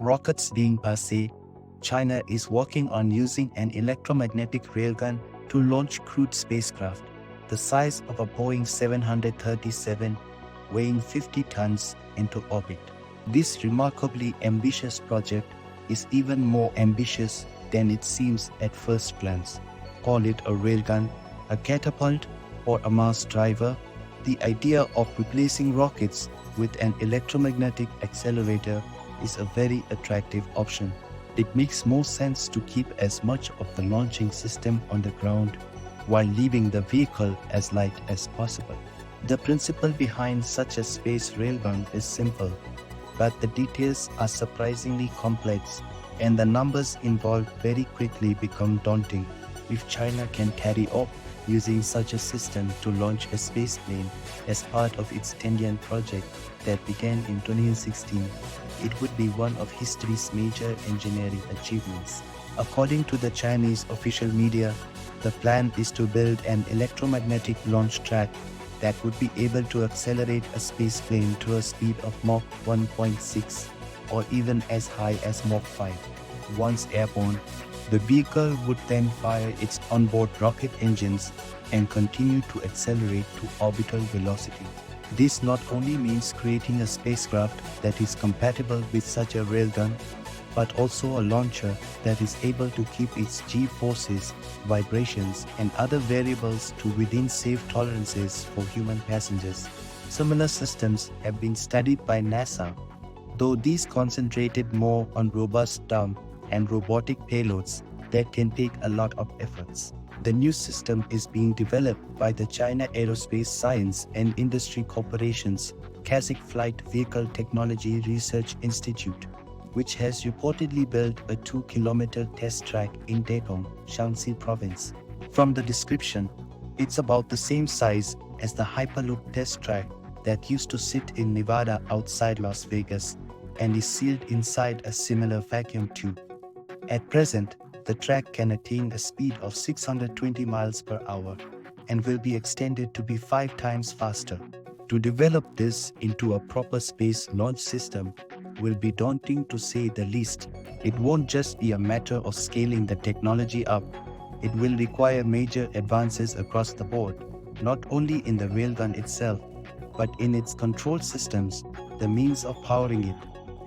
Rockets being passé, China is working on using an electromagnetic railgun to launch crewed spacecraft the size of a Boeing 737 weighing 50 tons into orbit. This remarkably ambitious project is even more ambitious than it seems at first glance. Call it a railgun, a catapult, or a Mars driver, the idea of replacing rockets with an electromagnetic accelerator is a very attractive option. It makes more sense to keep as much of the launching system on the ground while leaving the vehicle as light as possible. The principle behind such a space railgun is simple, but the details are surprisingly complex and the numbers involved very quickly become daunting. If China can carry out using such a system to launch a spaceplane as part of its Tengyun project that began in 2016, it would be one of history's major engineering achievements. According to the Chinese official media, the plan is to build an electromagnetic launch track that would be able to accelerate a spaceplane to a speed of Mach 1.6 or even as high as Mach 5. Once airborne, the vehicle would then fire its onboard rocket engines and continue to accelerate to orbital velocity. This not only means creating a spacecraft that is compatible with such a railgun, but also a launcher that is able to keep its G-forces, vibrations, and other variables to within safe tolerances for human passengers. Similar systems have been studied by NASA, though these concentrated more on robust dumb and robotic payloads that can take a lot of efforts. The new system is being developed by the China Aerospace Science and Industry Corporation's Kazakh Flight Vehicle Technology Research Institute, which has reportedly built a 2-kilometer test track in Daunting, Shaanxi province. From the description, it's about the same size as the Hyperloop test track that used to sit in Nevada outside Las Vegas and is sealed inside a similar vacuum tube. At present, the track can attain a speed of 620 miles per hour and will be extended to be 5 times faster. To develop this into a proper space launch system will be daunting to say the least. It won't just be a matter of scaling the technology up. It will require major advances across the board, not only in the railgun itself, but in its control systems, the means of powering it,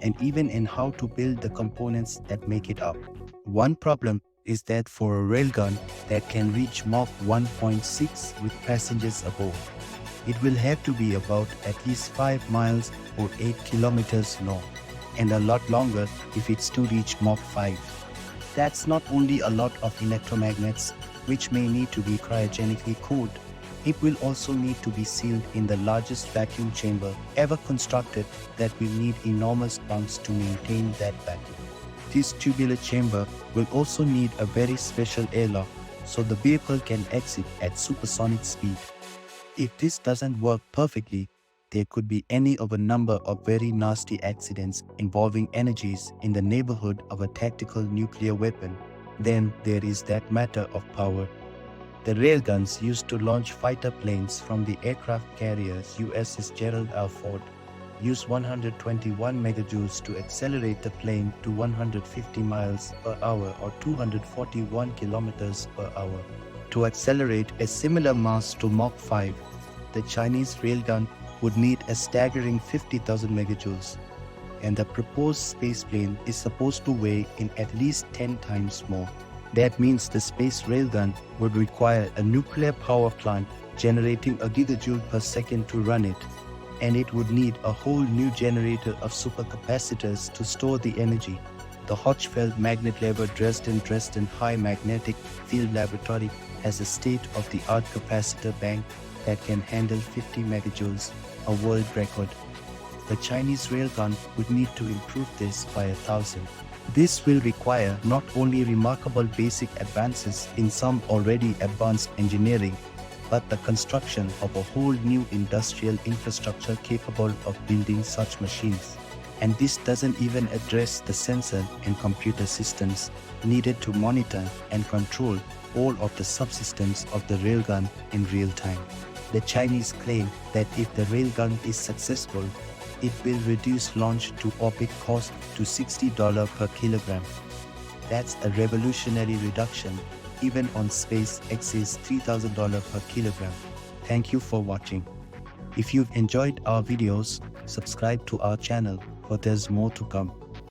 and even in how to build the components that make it up. One problem is that for a railgun that can reach Mach 1.6 with passengers aboard, it will have to be about at least 5 miles or 8 kilometers long, and a lot longer if it's to reach Mach 5. That's not only a lot of electromagnets, which may need to be cryogenically cooled. It will also need to be sealed in the largest vacuum chamber ever constructed that will need enormous bunks to maintain that vacuum. This tubular chamber will also need a very special airlock so the vehicle can exit at supersonic speed. If this doesn't work perfectly, there could be any of a number of very nasty accidents involving energies in the neighborhood of a tactical nuclear weapon. Then there is that matter of power. The railguns used to launch fighter planes from the aircraft carriers USS Gerald R. Ford use 121 megajoules to accelerate the plane to 150 miles per hour or 241 kilometers per hour. To accelerate a similar mass to Mach 5, the Chinese railgun would need a staggering 50,000 megajoules, and the proposed spaceplane is supposed to weigh in at least 10 times more. That means the space railgun would require a nuclear power plant generating a gigajoule per second to run it, and it would need a whole new generator of supercapacitors to store the energy. The Hochfeld Magnet Labor Dresden High Magnetic Field Laboratory has a state-of-the-art capacitor bank that can handle 50 megajoules, a world record. The Chinese railgun would need to improve this by 1,000. This will require not only remarkable basic advances in some already advanced engineering, but the construction of a whole new industrial infrastructure capable of building such machines. And this doesn't even address the sensor and computer systems needed to monitor and control all of the subsystems of the railgun in real time. The Chinese claim that if the railgun is successful, It will reduce launch to orbit cost to $60 per kilogram. That's a revolutionary reduction even on SpaceX's $3,000 per kilogram. Thank you for watching. If you've enjoyed our videos, subscribe to our channel, for there's more to come.